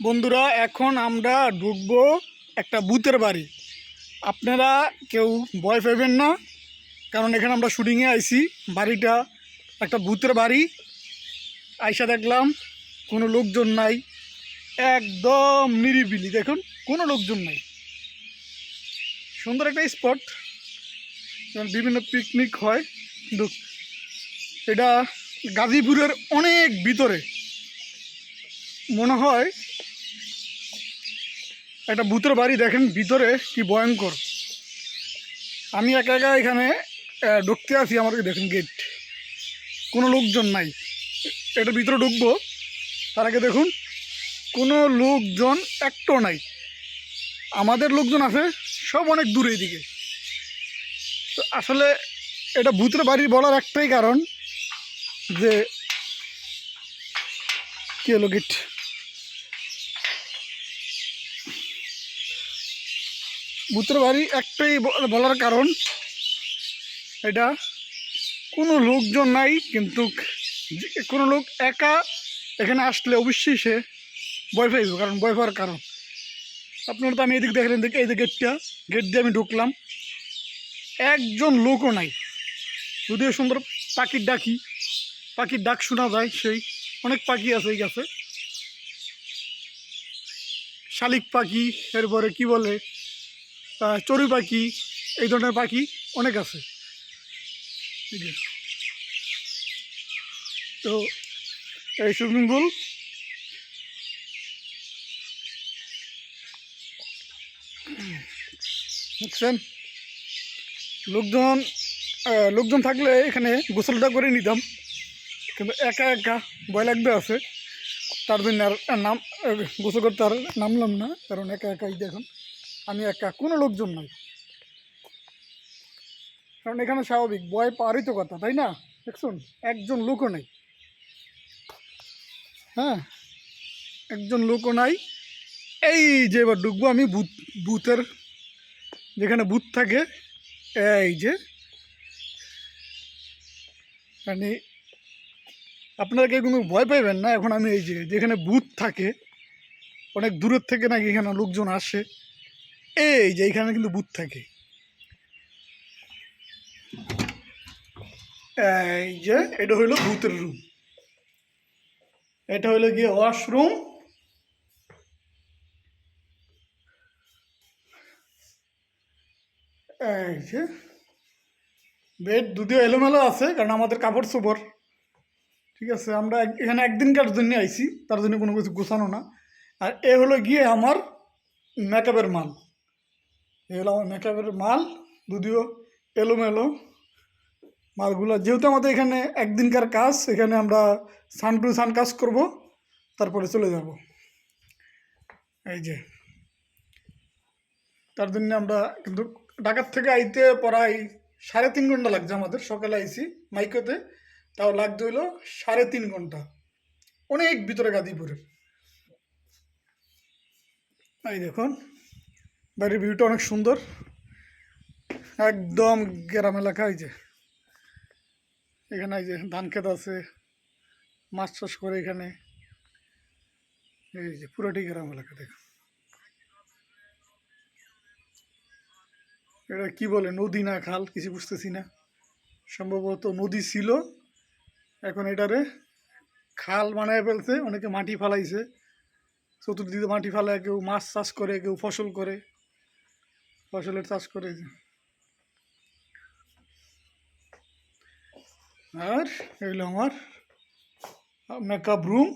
বন্ধুরা, এখন আমরা ঢুকবো একটা ভূতের বাড়ি। আপনারা কেউ ভয় পাবেন না, কারণ এখানে আমরা শুটিংয়ে আইছি। বাড়িটা একটা ভূতের বাড়ি। আইসা দেখলাম কোনো লোকজন নাই, একদম নিরিবিলি। দেখুন, কোনো লোকজন নাই। সুন্দর একটা স্পট, বিভিন্ন পিকনিক হয়। কিন্তু এটা গাজীপুরের অনেক ভিতরে, মনে হয় একটা ভূতের বাড়ি। দেখেন ভিতরে কি ভয়ঙ্কর। আমি একা একা এখানে ঢুকতে আছি। আমাকে দেখেন গেট, কোনো লোকজন নাই। এটার ভিতরে ঢুকবো, তার আগে দেখুন কোনো লোকজন একটাও নাই। আমাদের লোকজন আছে সব অনেক দূরে এদিকে। তো আসলে এটা ভূতের বাড়ি বলার একটাই কারণ যে কী হলো, গেট ভূতের বাড়ি একটাই বলার কারণ, এটা কোনো লোকজন নাই। কিন্তু কোনো লোক একা এখানে আসলে অবশ্যই সে ভয় পাইব, কারণ ভয় পাওয়ার কারণ আপনারা তো আমি এদিকে দেখলেন। দেখি এই যে গেটটা, গেট দিয়ে আমি ঢুকলাম, একজন লোকও নাই। যদিও সুন্দর পাখির ডাকি, পাখির ডাক শোনা যায়। সেই অনেক পাখি আছে এই গাছে, শালিক পাখি, এরপরে কি বলে চড়ুই পাখি, এই ধরনের পাখি অনেক আছে। তো এই সুইমিং পুল, দেখছেন লোকজন লোকজন থাকলে এখানে গোসলটা করে নিতাম, কিন্তু একা একা ভয় লাগবে আছে। তার জন্য আর নাম গোসল করতে আর নামলাম না, কারণ একা একাই দেখুন আমি একা, কোনো লোকজন নাই। কারণ এখানে স্বাভাবিক ভয় পাওয়ারই তো কথা, তাই না? দেখুন একজন লোকও নেই। হ্যাঁ, একজন লোকও নাই। এই যে এবার ঢুকবো আমি ভূতের যেখানে ভূত থাকে। এই যে মানে আপনারা কেউ কোনো ভয় পাইবেন না। এখন আমি এই যে যেখানে ভূত থাকে, অনেক দূরের থেকে নাকি এখানে লোকজন আসে। এই যে এইখানে কিন্তু ভূত থাকে। এই যে এটা হইলো ভূতের রুম, এটা হইলো গিয়ে ওয়াশরুম। এই যে বেড যদিও এলোমেলো আছে, কারণ আমাদের কাপড় চোপড়, ঠিক আছে, আমরা এখানে একদিনকার জন্য আইছি, তার জন্য কোনো কিছু গোছানো না। আর এ হলো গিয়ে আমার মেকআপের মাল। এ হলো আমার মেকআপের মাল, যদিও এলোমেলো মালগুলো। যেহেতু আমাদের এখানে একদিনকার কাজ, এখানে আমরা সান টু সান কাজ করব, তারপরে চলে যাব। এই যে তার জন্য আমরা কিন্তু ঢাকার থেকে আইতে প্রায় 3.5 ঘন্টা লাগছে আমাদের। সকালে আইছি মাইকোতে, তাও লাগতে হইলো 3.5 ঘন্টা, অনেক ভিতরে গাজীপুরের। এই দেখুন বাড়ির ভিউটা অনেক সুন্দর, একদম গ্রাম এলাকা। এই যে এখানে এই যে ধান ক্ষেত আছে, মাছ চাষ করে এখানে। এই যে পুরোটি গ্রাম এলাকা। দেখুন এটা কি বলে, নদী না খাল কিছু বুঝতেছি না। সম্ভবত নদী ছিল, এখন এটারে খাল বানায় ফেলছে। অনেকে মাটি ফালাইছে, চতুর্দিকে মাটি ফালায়, কেউ মাছ চাষ করে, কেউ ফসল করে, ফসলের চাষ করে। আর এগুলো আমার মেকআপ রুম।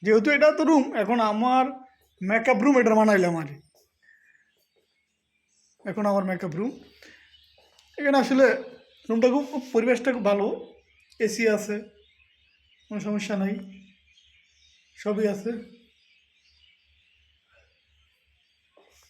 যেহেতু এটা তো রুম, এখন আমার মেকআপ রুম এটা বানাইলাম আর এখন আমার মেকআপ রুম। এখানে আসলে রুমটা খুব, পরিবেশটা খুব ভালো। এসি আছে, কোনো সমস্যা নাই, সবই আছে।